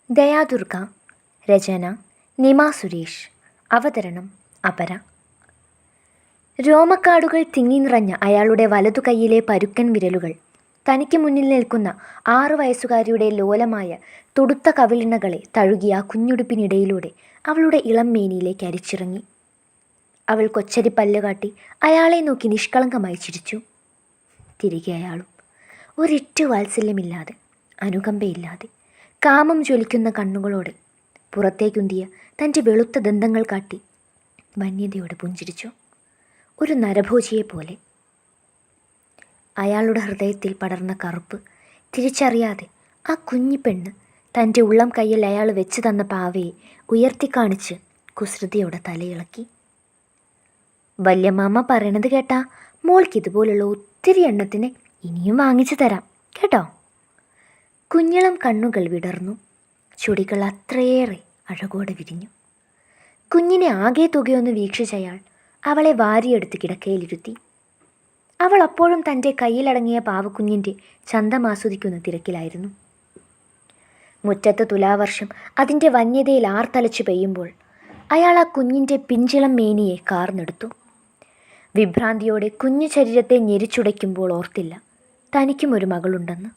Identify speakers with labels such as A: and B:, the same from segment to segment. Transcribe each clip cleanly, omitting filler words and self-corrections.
A: ദയാദുർഗ. രചന നിമ സുരേഷ്. അവതരണം അപര. രോമക്കാടുകൾ തിങ്ങി നിറഞ്ഞ അയാളുടെ വലതു കൈയിലെ പരുക്കൻ വിരലുകൾ തനിക്ക് മുന്നിൽ നിൽക്കുന്ന 6 വയസ്സുകാരിയുടെ ലോലമായ തുടുത്ത കവിളിണകളെ തഴുകിയ ആ കുഞ്ഞുടുപ്പിനിടയിലൂടെ അവളുടെ ഇളം മേനിയിലേക്ക് അരിച്ചിറങ്ങി. അവൾ കൊച്ചരി പല്ലുകാട്ടി അയാളെ നോക്കി നിഷ്കളങ്കമായി ചിരിച്ചു. തിരികെ അയാളും ഒരിറ്റു വാത്സല്യമില്ലാതെ, അനുകമ്പയില്ലാതെ, കാമം ജ്വലിക്കുന്ന കണ്ണുകളോടെ പുറത്തേക്കുന്തിയ തൻ്റെ വെളുത്ത ദന്തങ്ങൾ കാട്ടി വന്യതയോടെ പുഞ്ചിരിച്ചു, ഒരു നരഭോജിയെപ്പോലെ. അയാളുടെ ഹൃദയത്തിൽ പടർന്ന കറുപ്പ് തിരിച്ചറിയാതെ ആ കുഞ്ഞിപ്പെണ്ണ് തൻ്റെ ഉള്ളം കയ്യിൽ അയാൾ വെച്ച് തന്ന പാവയെ ഉയർത്തിക്കാണിച്ച് കുസൃതിയോടെ തലയിളക്കി. വല്യമാമ പറയണത് കേട്ടാ മോൾക്കിതുപോലുള്ള ഒത്തിരി എണ്ണത്തിന് ഇനിയും വാങ്ങിച്ചു തരാം കേട്ടോ. കുഞ്ഞിളം കണ്ണുകൾ വിടർന്നു, ചുടികൾ അത്രയേറെ അഴകോടെ വിരിഞ്ഞു. കുഞ്ഞിനെ ആകെ തുകയൊന്ന് വീക്ഷിച്ചയാൾ അവളെ വാരിയെടുത്ത് കിടക്കയിലിരുത്തി. അവൾ അപ്പോഴും തൻ്റെ കയ്യിലടങ്ങിയ പാവക്കുഞ്ഞിൻ്റെ ചന്തം ആസ്വദിക്കുന്ന തിരക്കിലായിരുന്നു. മുറ്റത്ത് തുലാവർഷം അതിൻ്റെ വന്യതയിൽ ആർത്തലച്ചു പെയ്യുമ്പോൾ അയാൾ ആ കുഞ്ഞിൻ്റെ പിഞ്ചിളം മേനിയെ കാർന്നെടുത്തു. വിഭ്രാന്തിയോടെ കുഞ്ഞു ശരീരത്തെ ഞെരിച്ചുടയ്ക്കുമ്പോൾ ഓർത്തില്ല തനിക്കും ഒരു മകളുണ്ടെന്ന്.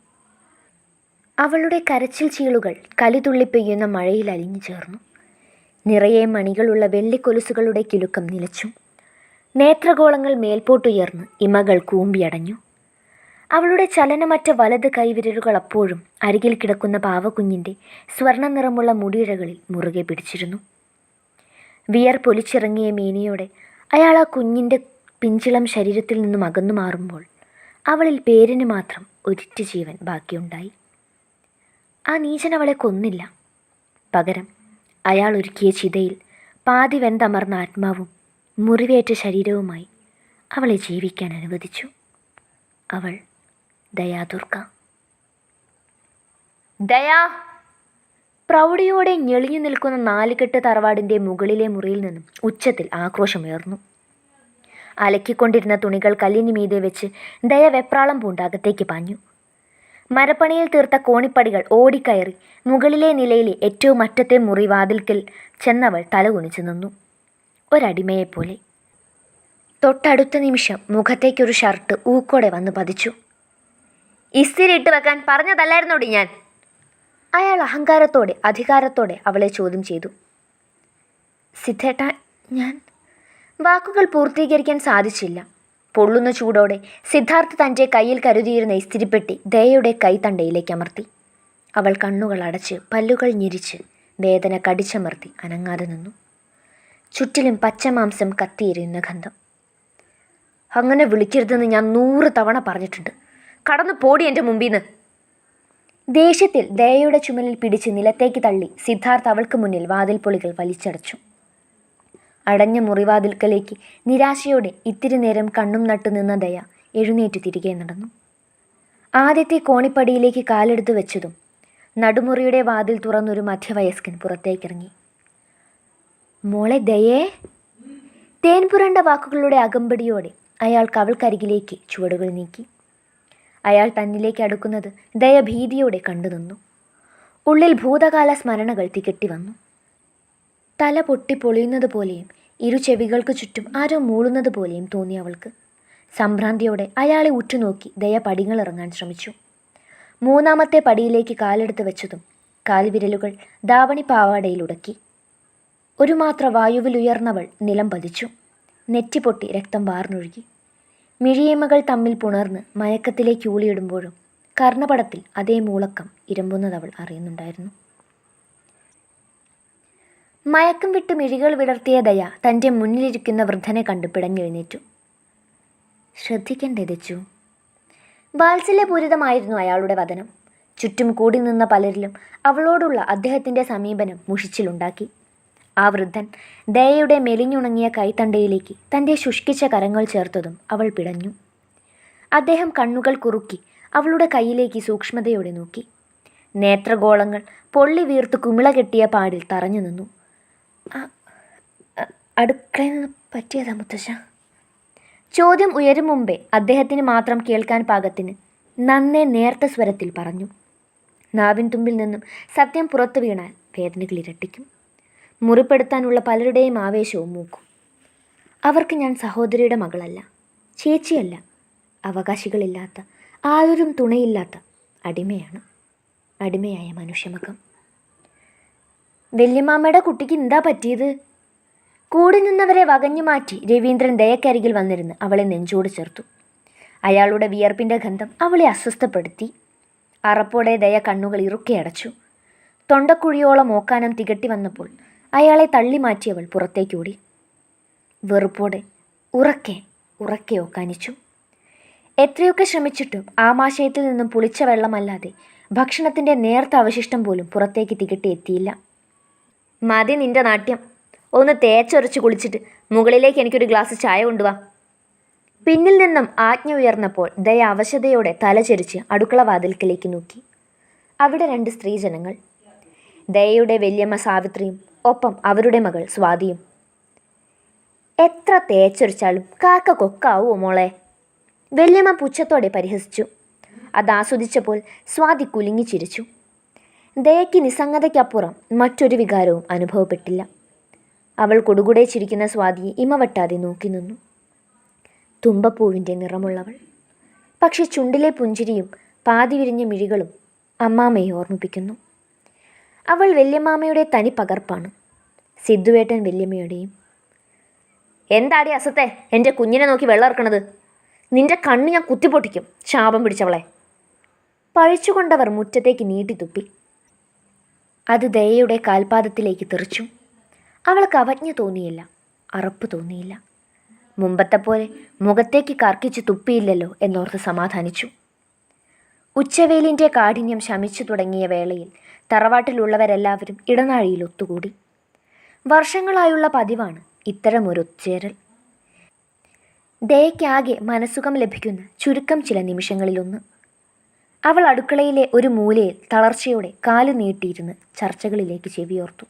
A: അവളുടെ കരച്ചിൽ ചീളുകൾ കലിതുള്ളി പെയ്യുന്ന മഴയിൽ അലിഞ്ഞു ചേർന്നു. നിറയെ മണികളുള്ള വെള്ളിക്കൊലുസുകളുടെ കിലുക്കം നിലച്ചു. നേത്രഗോളങ്ങൾ മേൽപോട്ടുയർന്ന് ഇമകൾ കൂമ്പിയടഞ്ഞു. അവളുടെ ചലനമറ്റ വലത് കൈവിരലുകൾ അപ്പോഴും അരികിൽ കിടക്കുന്ന പാവക്കുഞ്ഞിൻ്റെ സ്വർണ്ണ നിറമുള്ള മുടിയിഴകളിൽ മുറുകെ പിടിച്ചിരുന്നു. വിയർപ്പൊലിച്ചിറങ്ങിയ മേനിയോടെ അയാൾ ആ കുഞ്ഞിൻ്റെ പിഞ്ചിളം ശരീരത്തിൽ നിന്നും അകന്നു മാറുമ്പോൾ അവളിൽ പേരിന് മാത്രം ഒരിറ്റു ജീവൻ ബാക്കിയുണ്ടായി. ആ നീചൻ അവളെ കൊന്നില്ല. പകരം അയാൾ ഒരുക്കിയ ചിതയിൽ പാതി വെന്തമർന്ന ആത്മാവും മുറിവേറ്റ ശരീരവുമായി അവളെ ജീവിക്കാൻ അനുവദിച്ചു. അവൾ ദയാദുർഗ. ദയാ! പ്രൗഢിയോടെ ഞെളിഞ്ഞു നിൽക്കുന്ന 4 കെട്ട് തറവാടിൻ്റെ മുകളിലെ മുറിയിൽ നിന്നും ഉച്ചത്തിൽ ആക്രോശമുയർന്നു. അലക്കിക്കൊണ്ടിരുന്ന തുണികൾ കല്ലിന് മീതെ വെച്ച് ദയ വെപ്രാളം പൂണ്ട് അകത്തേക്ക് പാഞ്ഞു. മരപ്പണിയിൽ തീർത്ത കോണിപ്പടികൾ ഓടിക്കയറി മുകളിലെ നിലയിലെ ഏറ്റവും അറ്റത്തെ മുറി വാതിൽക്കൽ ചെന്നവൾ തലകുനിച്ചു നിന്നു, ഒരടിമയെപ്പോലെ. തൊട്ടടുത്ത നിമിഷം മുഖത്തേക്കൊരു ഷർട്ട് ഊക്കോടെ വന്ന് പതിച്ചു. ഇസ്തിരി ഇട്ട് വെക്കാൻ പറഞ്ഞതല്ലായിരുന്നോടി ഞാൻ? അയാൾ അഹങ്കാരത്തോടെ അധികാരത്തോടെ അവളെ ചോദ്യം ചെയ്തു. സിദ്ധേട്ട, ഞാൻ... വാക്കുകൾ പൂർത്തീകരിക്കാൻ സാധിച്ചില്ല. പൊള്ളുന്ന ചൂടോടെ സിദ്ധാർത്ഥ് തൻ്റെ കയ്യിൽ കരുതിയിരുന്ന ഇസ്തിരിപ്പെട്ടി ദയയുടെ കൈത്തണ്ടയിലേക്ക് അമർത്തി. അവൾ കണ്ണുകൾ അടച്ച് പല്ലുകൾ ഞെരിച്ച് വേദന കടിച്ചമർത്തി അനങ്ങാതെ നിന്നു. ചുറ്റിലും പച്ചമാംസം കത്തിയെരിയുന്ന ഗന്ധം. അങ്ങനെ വിളിക്കരുതെന്ന് ഞാൻ 100 തവണ പറഞ്ഞിട്ടുണ്ട്. കടന്നു പോടി എൻ്റെ മുമ്പിന്ന്. ദേഷ്യത്തിൽ ദയയുടെ ചുമലിൽ പിടിച്ച് നിലത്തേക്ക് തള്ളി സിദ്ധാർത്ഥ് അവൾക്ക് മുന്നിൽ വാതിൽപ്പൊളികൾ വലിച്ചടച്ചു. അടഞ്ഞ മുറിവാതിൽക്കലേക്ക് നിരാശയോടെ ഇത്തിരി നേരം കണ്ണും നട്ടു നിന്ന ദയ എഴുന്നേറ്റ് തിരികെ നടന്നു. ആദ്യത്തെ കോണിപ്പടിയിലേക്ക് കാലെടുത്ത് വെച്ചതും നടുമുറിയുടെ വാതിൽ തുറന്നൊരു മധ്യവയസ്കൻ പുറത്തേക്കിറങ്ങി. മോളെ ദയേ! തേൻ പുരണ്ട വാക്കുകളുടെ അകമ്പടിയോടെ അയാൾ കവൾക്കരികിലേക്ക് ചുവടുകൾ നീക്കി. അയാൾ തന്നിലേക്ക് അടുക്കുന്നത് ദയ ഭീതിയോടെ കണ്ടു നിന്നു. ഉള്ളിൽ ഭൂതകാല സ്മരണകൾ തികട്ടി വന്നു. തല പൊട്ടി പൊളിയുന്നത് പോലെയും ഇരു ചെവികൾക്ക് ചുറ്റും ആരോ മൂളുന്നത് പോലെയും തോന്നി അവൾക്ക്. സംഭ്രാന്തിയോടെ അയാളെ ഉറ്റുനോക്കി ദയ പടികളിറങ്ങാൻ ശ്രമിച്ചു. 3ാമത്തെ പടിയിലേക്ക് കാലെടുത്ത് വെച്ചതും കാൽവിരലുകൾ ദാവണി പാവാടയിൽ ഉടക്കി. ഒരു മാത്ര വായുവിലുയർന്നവൾ നിലം പതിച്ചു. നെറ്റിപ്പൊട്ടി രക്തം വാർന്നൊഴുകി. മിഴിയേമകൾ തമ്മിൽ പുണർന്ന് മയക്കത്തിലേക്ക് ഊളിയിടുമ്പോഴും കർണപടത്തിൽ അതേ മൂളക്കം ഇരമ്പുന്നതവൾ അറിയുന്നുണ്ടായിരുന്നു. മയക്കം വിട്ട് മിഴികൾ വിടർത്തിയ ദയ തൻ്റെ മുന്നിലിരിക്കുന്ന വൃദ്ധനെ കണ്ട് പിടഞ്ഞെഴുന്നേറ്റു. ശ്രദ്ധിക്കണ്ടേ ദച്ചു? വാത്സല്യപൂരിതമായിരുന്നു അയാളുടെ വദനം. ചുറ്റും കൂടി നിന്ന പലരിലും അവളോടുള്ള അദ്ദേഹത്തിൻ്റെ സമീപനം മുഷിച്ചിലുണ്ടാക്കി. ആ വൃദ്ധൻ ദയയുടെ മെലിഞ്ഞുണങ്ങിയ കൈത്തണ്ടയിലേക്ക് തൻ്റെ ശുഷ്കിച്ച കരങ്ങൾ ചേർത്തതും അവൾ പിടഞ്ഞു. അദ്ദേഹം കണ്ണുകൾ കുറുക്കി അവളുടെ കയ്യിലേക്ക് സൂക്ഷ്മതയോടെ നോക്കി. നേത്രഗോളങ്ങൾ പൊള്ളി വീർത്ത് കുമിള കെട്ടിയ പാടിൽ തറഞ്ഞു നിന്നു. അടുക്കളയിൽ നിന്ന് പറ്റിയതാ മുത്തശ്ശ? ചോദ്യം ഉയരും മുമ്പേ അദ്ദേഹത്തിന് മാത്രം കേൾക്കാൻ പാകത്തിന് നന്നേ നേർത്ത സ്വരത്തിൽ പറഞ്ഞു. നാവിൻ തുമ്പിൽ നിന്നും സത്യം പുറത്തു വീണാൽ വേദനകൾ ഇരട്ടിക്കും. മുറിപ്പെടുത്താനുള്ള പലരുടെയും ആവേശവും മൂക്കും. അവർക്ക് ഞാൻ സഹോദരിയുടെ മകളല്ല, ചേച്ചിയല്ല, അവകാശികളില്ലാത്ത, ആരും തുണയില്ലാത്ത അടിമയാണ്. അടിമയായ മനുഷ്യമകം. വല്യമാമ്മയുടെ കുട്ടിക്ക് എന്താ പറ്റിയത്? കൂടി നിന്നവരെ വകഞ്ഞു മാറ്റി രവീന്ദ്രൻ ദയക്കരികിൽ വന്നിരുന്ന് അവളെ നെഞ്ചോട് ചേർത്തു. അയാളുടെ വിയർപ്പിൻ്റെ ഗന്ധം അവളെ അസ്വസ്ഥപ്പെടുത്തി. അറപ്പോടെ ദയ കണ്ണുകൾ ഇറുക്കെ അടച്ചു. തൊണ്ടക്കുഴിയോളം ഓക്കാനം തികട്ടി വന്നപ്പോൾ അയാളെ തള്ളി മാറ്റിയവൾ പുറത്തേക്കോടി. വെറുപ്പോടെ ഉറക്കെ ഉറക്കെ ഓക്കാനിച്ചു. എത്രയൊക്കെ ശ്രമിച്ചിട്ടും ആമാശയത്തിൽ നിന്നും പുളിച്ച വെള്ളമല്ലാതെ ഭക്ഷണത്തിൻ്റെ നേർത്ത അവശിഷ്ടം പോലും പുറത്തേക്ക് തികട്ടി എത്തിയില്ല. മതി നിന്റെ നാട്യം. ഒന്ന് തേച്ചൊരച്ച് കുളിച്ചിട്ട് മുകളിലേക്ക് എനിക്കൊരു ഗ്ലാസ് ചായ കൊണ്ടുവാ. പിന്നിൽ നിന്നും ആജ്ഞ ഉയർന്നപ്പോൾ ദയ അവശതയോടെ തലചെരിച്ച് അടുക്കള വാതിൽക്കലേക്ക് നോക്കി. അവിടെ 2 സ്ത്രീജനങ്ങൾ. ദയയുടെ വല്യമ്മ സാവിത്രിയും ഒപ്പം അവരുടെ മകൾ സ്വാതിയും. എത്ര തേച്ചൊരിച്ചാലും കാക്ക കൊക്കാവോ മോളെ? വല്യമ്മ പുച്ഛത്തോടെ പരിഹസിച്ചു. അതാസ്വദിച്ചപ്പോൾ സ്വാതി കുലുങ്ങി ചിരിച്ചു. ദയയ്ക്ക് നിസ്സംഗതയ്ക്കപ്പുറം മറ്റൊരു വികാരവും അനുഭവപ്പെട്ടില്ല. അവൾ കൊടുകുടെ ചിരിക്കുന്ന സ്വാതിയെ ഇമവട്ടാതെ നോക്കി നിന്നു. തുമ്പപ്പൂവിൻ്റെ നിറമുള്ളവൾ. പക്ഷെ ചുണ്ടിലെ പുഞ്ചിരിയും പാതി വിരിഞ്ഞ മിഴികളും അമ്മാമ്മയെ ഓർമ്മിപ്പിക്കുന്നു. അവൾ വല്യമ്മാമ്മയുടെ തനി പകർപ്പാണ്. സിദ്ധുവേട്ടൻ വല്യമ്മയുടെയും. എന്താടി അസത്തെ എൻ്റെ കുഞ്ഞിനെ നോക്കി വെള്ളമിറക്കണത്? നിന്റെ കണ്ണ് ഞാൻ കുത്തിപ്പൊട്ടിക്കും, ശാപം പിടിച്ചവളെ. പഴിച്ചുകൊണ്ടവർ മുറ്റത്തേക്ക് നീട്ടിത്തുപ്പി. അത് ദയയുടെ കാൽപാദത്തിലേക്ക് തെറിച്ചു. അവൾക്ക് അവജ്ഞ തോന്നിയില്ല, അറപ്പ് തോന്നിയില്ല. മുമ്പത്തെ പോലെ മുഖത്തേക്ക് കർക്കിച്ച് തുപ്പിയില്ലല്ലോ എന്നോർത്ത് സമാധാനിച്ചു. ഉച്ചവേലിൻ്റെ കാഠിന്യം ശമിച്ചു തുടങ്ങിയ വേളയിൽ തറവാട്ടിലുള്ളവരെല്ലാവരും ഇടനാഴിയിൽ ഒത്തുകൂടി. വർഷങ്ങളായുള്ള പതിവാണ് ഇത്തരമൊരു ഒത്തുചേരൽ. ദയയ്ക്കാകെ മനസ്സുഖം ലഭിക്കുന്ന ചുരുക്കം ചില നിമിഷങ്ങളിലൊന്ന്. അവൾ അടുക്കളയിലെ ഒരു മൂലയിൽ തളർച്ചയോടെ കാല് നീട്ടിയിരുന്ന് ചർച്ചകളിലേക്ക് ചെവിയോർത്തു.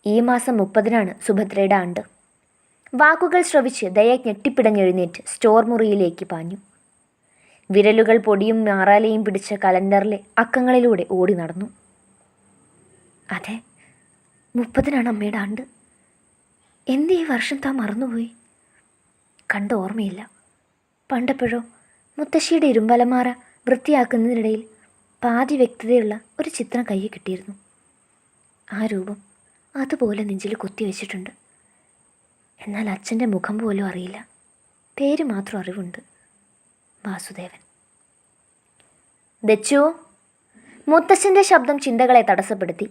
A: ഈ മാസം 30-നാണ് സുഭദ്രയുടെ ആണ്ട്. വാക്കുകൾ ശ്രവിച്ച് ദയ ഞെട്ടിപ്പിടഞ്ഞെഴുന്നേറ്റ് സ്റ്റോർ മുറിയിലേക്ക് പാഞ്ഞു. വിരലുകൾ പൊടിയും മാറാലയും പിടിച്ച കലണ്ടറിലെ അക്കങ്ങളിലൂടെ ഓടി നടന്നു. അതെ, 30-നാണ് അമ്മയുടെ ആണ്ട്. എന്തേ ഈ വർഷം താൻ മറന്നുപോയി? കണ്ട ഓർമ്മയില്ല. പണ്ടെപ്പോഴോ മുത്തശ്ശിയുടെ ഇരുമ്പലമാറ വൃത്തിയാക്കുന്നതിനിടയിൽ പാതി വ്യക്തതയുള്ള ഒരു ചിത്രം കയ്യിൽ കിട്ടിയിരുന്നു. ആ രൂപം അതുപോലെ നെഞ്ചിൽ കുത്തിവെച്ചിട്ടുണ്ട്. എന്നാൽ അച്ഛൻ്റെ മുഖം പോലും അറിയില്ല. പേര് മാത്രം അറിവുണ്ട്, വാസുദേവൻ. ദച്ചു. മുത്തശ്ശൻ്റെ ശബ്ദം ചിന്തകളെ തടസ്സപ്പെടുത്തി.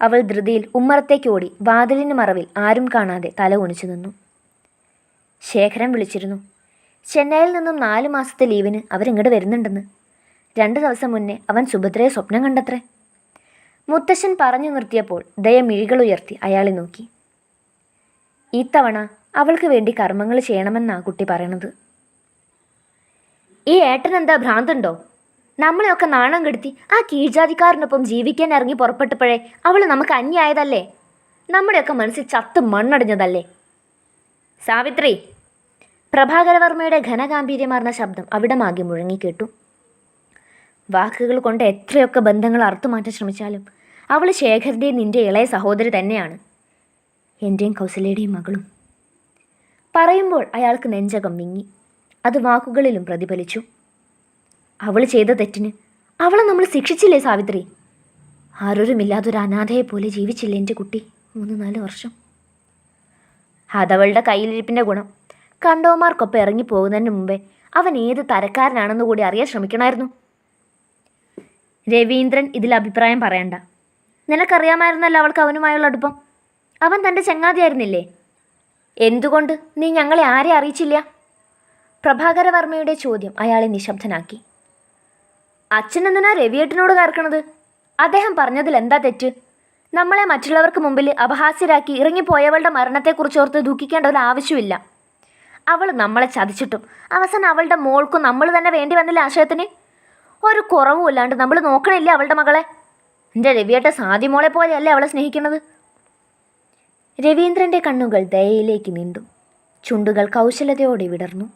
A: അവൾ ധൃതിയിൽ ഉമ്മറത്തേക്ക് ഓടി വാതിലിന് മറവിൽ ആരും കാണാതെ തല കുനിച്ചു നിന്നു. ശേഖരൻ വിളിച്ചിരുന്നു. ചെന്നൈയിൽ നിന്നും 4 മാസത്തെ ലീവിന് അവരിങ്ങോട്ട് വരുന്നുണ്ടെന്ന്. 2 ദിവസം മുന്നേ അവൻ സുഭദ്രയെ സ്വപ്നം കണ്ടത്രേ. മുത്തശ്ശൻ പറഞ്ഞു നിർത്തിയപ്പോൾ ദയ മിഴികളുയർത്തി അയാളെ നോക്കി. ഇത്തവണ അവൾക്ക് വേണ്ടി കർമ്മങ്ങൾ ചെയ്യണമെന്നാ കുട്ടി പറയണത്. ഈ ഏട്ടനെന്താ ഭ്രാന്തുണ്ടോ? നമ്മളെയൊക്കെ നാണം കെടുത്തി ആ കീഴ്ജാതിക്കാരനൊപ്പം ജീവിക്കാൻ ഇറങ്ങി പുറപ്പെട്ടപ്പോഴേ അവൾ നമുക്ക് അന്യായതല്ലേ? നമ്മുടെയൊക്കെ മനസ്സിൽ ചത്ത് മണ്ണടിഞ്ഞതല്ലേ? സാവിത്രി. പ്രഭാകരവർമ്മയുടെ ഘനഗാംഭീര്യമാർന്ന ശബ്ദം അവിടമാകെ മുഴങ്ങിക്കേട്ടു. വാക്കുകൾ കൊണ്ട് എത്രയൊക്കെ ബന്ധങ്ങൾ അറുത്തുമാറ്റാൻ ശ്രമിച്ചാലും അവൾ ശേഖരൻ്റെയും നിൻ്റെ ഇളയ സഹോദരി തന്നെയാണ്. എൻ്റെയും കൗസല്യയുടെയും മകളും. പറയുമ്പോൾ അയാൾക്ക് നെഞ്ചകം വിങ്ങി. അത് വാക്കുകളിലും പ്രതിഫലിച്ചു. അവൾ ചെയ്ത തെറ്റിന് അവളെ നമ്മൾ ശിക്ഷിച്ചില്ലേ സാവിത്രി? ആരോരുമില്ലാതൊരു അനാഥയെപ്പോലെ ജീവിച്ചില്ലേ എൻ്റെ കുട്ടി 3-4 വർഷം? അതവളുടെ കയ്യിലിരിപ്പിൻ്റെ ഗുണം. കണ്ടോമാർക്കൊപ്പം ഇറങ്ങിപ്പോകുന്നതിന് മുമ്പേ അവൻ ഏത് തരക്കാരനാണെന്ന് കൂടി അറിയാൻ ശ്രമിക്കണമായിരുന്നു. രവീന്ദ്രൻ ഇതിൽ അഭിപ്രായം പറയണ്ട. നിനക്കറിയാമായിരുന്നല്ലോ അവൾക്ക് അവനുമായുള്ള അടുപ്പം. അവൻ തൻ്റെ ചങ്ങാതിയായിരുന്നില്ലേ? എന്തുകൊണ്ട് നീ ഞങ്ങളെ ആരെ അറിയിച്ചില്ല? പ്രഭാകരവർമ്മയുടെ ചോദ്യം അയാളെ നിശബ്ദനാക്കി. അച്ഛൻ എന്തിനാ രവിയേട്ടനോട് കയർക്കണത്? അദ്ദേഹം പറഞ്ഞതിൽ എന്താ തെറ്റ്? നമ്മളെ മറ്റുള്ളവർക്ക് മുമ്പിൽ അപഹാസ്യരാക്കി ഇറങ്ങിപ്പോയവളുടെ മരണത്തെക്കുറിച്ചോർത്ത് ദുഃഖിക്കേണ്ട ഒരു ആവശ്യമില്ല. അവൾ നമ്മളെ ചതിച്ചിട്ടും അവസാനം അവളുടെ മോൾക്കും നമ്മൾ തന്നെ വേണ്ടി വന്നില്ല ആശയത്തിന്. ഒരു കുറവുമില്ലാണ്ട് നമ്മൾ നോക്കണില്ലേ അവളുടെ മകളെ? എൻ്റെ രവിയേട്ട സാധ്യമോളെ പോലെയല്ലേ അവളെ സ്നേഹിക്കുന്നത്? രവീന്ദ്രൻ്റെ കണ്ണുകൾ ദയയിലേക്ക് നീണ്ടു. ചുണ്ടുകൾ കൗശലതയോടെ വിടർന്നു.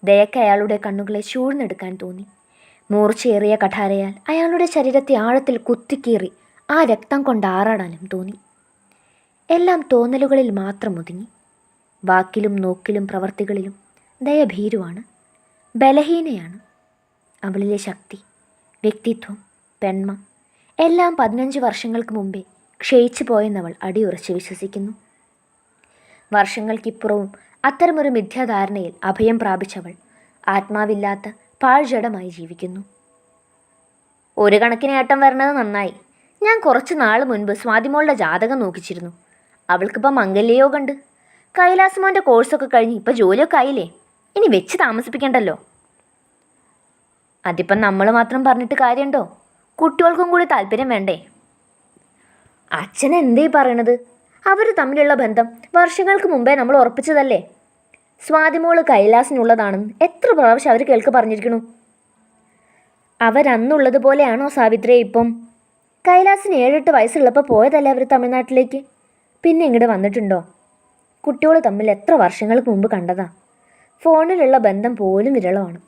A: ദയക്ക് അയാളുടെ കണ്ണുകളെ ചൂഴ്ന്നെടുക്കാൻ തോന്നി. മൂർച്ചയേറിയ കഠാരയാൽ അയാളുടെ ശരീരത്തെ ആഴത്തിൽ കുത്തിക്കീറി ആ രക്തം കൊണ്ട് ആറാടാനും തോന്നി. എല്ലാം തോന്നലുകളിൽ മാത്രം ഒതുങ്ങി. വാക്കിലും നോക്കിലും പ്രവർത്തികളിലും ദയ ഭീരുവാണ്, ബലഹീനയാണ്. അവളിലെ ശക്തി, വ്യക്തിത്വം, പെൺമ എല്ലാം 15 വർഷങ്ങൾക്ക് മുമ്പേ ക്ഷയിച്ചു പോയെന്നവൾ അടിയുറച്ച് വിശ്വസിക്കുന്നു. വർഷങ്ങൾക്കിപ്പുറവും അത്തരമൊരു മിഥ്യാധാരണയിൽ അഭയം പ്രാപിച്ചവൾ ആത്മാവില്ലാത്ത പാഴ്ജഡമായി ജീവിക്കുന്നു. ഒരു കണക്കിന് ഏട്ടം വരണത് നന്നായി. ഞാൻ കുറച്ച് നാൾ മുൻപ് സ്വാതിമോളുടെ ജാതകം നോക്കിച്ചിരുന്നു. അവൾക്കിപ്പോൾ മംഗല്യയോഗമുണ്ട്. കൈലാസമോൻ്റെ കോഴ്സൊക്കെ കഴിഞ്ഞ് ഇപ്പോൾ ജോലിയൊക്കെ ആയില്ലേ, ഇനി വെച്ച് താമസിപ്പിക്കണ്ടല്ലോ. അതിപ്പം നമ്മൾ മാത്രം പറഞ്ഞിട്ട് കാര്യമുണ്ടോ? കുട്ടികൾക്കും കൂടി താല്പര്യം വേണ്ടേ? അച്ഛൻ എന്തേ പറയണത്? അവർ തമ്മിലുള്ള ബന്ധം വർഷങ്ങൾക്ക് മുമ്പേ നമ്മൾ ഉറപ്പിച്ചതല്ലേ. സ്വാതിമോള് കൈലാസിനുള്ളതാണെന്ന് എത്ര പ്രാവശ്യം അവർ കേൾക്ക് പറഞ്ഞിരിക്കണു. അവരന്നുള്ളതുപോലെയാണോ സാവിത്രിയെ ഇപ്പം? കൈലാസിന് 7-8 വയസ്സുള്ളപ്പോൾ പോയതല്ലേ അവർ തമിഴ്നാട്ടിലേക്ക്. പിന്നെ ഇങ്ങോട്ട് വന്നിട്ടുണ്ടോ? കുട്ടികൾ തമ്മിൽ എത്ര വർഷങ്ങൾക്ക് മുമ്പ് കണ്ടതാ. ഫോണിലുള്ള ബന്ധം പോലും വിരളമാണ്.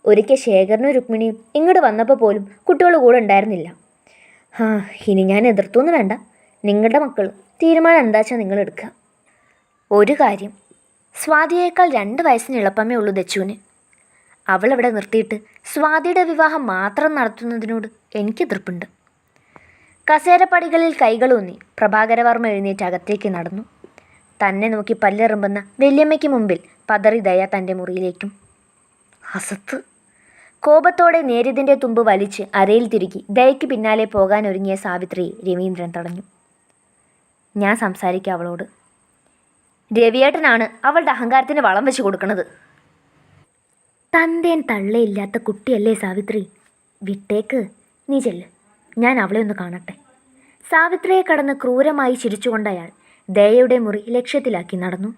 A: ഒരിക്കൽ ശേഖരനും രുക്മിണിയും ഇങ്ങോട്ട് വന്നപ്പോൾ പോലും കുട്ടികൾ കൂടെ ഉണ്ടായിരുന്നില്ല. ഇനി ഞാൻ എതിർത്തൊന്നും വേണ്ട. നിങ്ങളുടെ മക്കൾ തീരുമാനം എന്താ വെച്ചാൽ നിങ്ങൾ എടുക്കുക. ഒരു കാര്യം, സ്വാതിയേക്കാൾ 2 വയസ്സിന് എളുപ്പമേ ഉള്ളൂ ദച്ചുവിന്. അവളവിടെ നിർത്തിയിട്ട് സ്വാതിയുടെ വിവാഹം മാത്രം നടത്തുന്നതിനോട് എനിക്ക് എതിർപ്പുണ്ട്. കസേരപ്പടികളിൽ കൈകളൂന്നി പ്രഭാകരവർമ്മ എഴുന്നേറ്റ് അകത്തേക്ക് നടന്നു. തന്നെ നോക്കി പല്ലെറുമ്പുന്ന വല്യമ്മയ്ക്ക് മുമ്പിൽ പതറി ദയ തൻ്റെ മുറിയിലേക്കും. അസത്ത്. കോപത്തോടെ നേരിതിൻ്റെ തുമ്പ് വലിച്ച് അരയിൽ തിരുകി ദയയ്ക്ക് പിന്നാലെ പോകാൻ ഒരുങ്ങിയ സാവിത്രിയെ രവീന്ദ്രൻ തടഞ്ഞു. ഞാൻ സംസാരിക്കാം അവളോട്. രവിയേട്ടനാണ് അവളുടെ അഹങ്കാരത്തിന് വളം വെച്ച് കൊടുക്കുന്നത്. തന്തേൻ തള്ളയില്ലാത്ത കുട്ടിയല്ലേ സാവിത്രി. വിട്ടേക്ക്, നീ ചെല്ല്, ഞാൻ അവളെ ഒന്ന് കാണട്ടെ. സാവിത്രിയെ കടന്ന് ക്രൂരമായി ചിരിച്ചുകൊണ്ടയാൾ ദയയുടെ മുറി ലക്ഷ്യത്തിലാക്കി നടന്നു.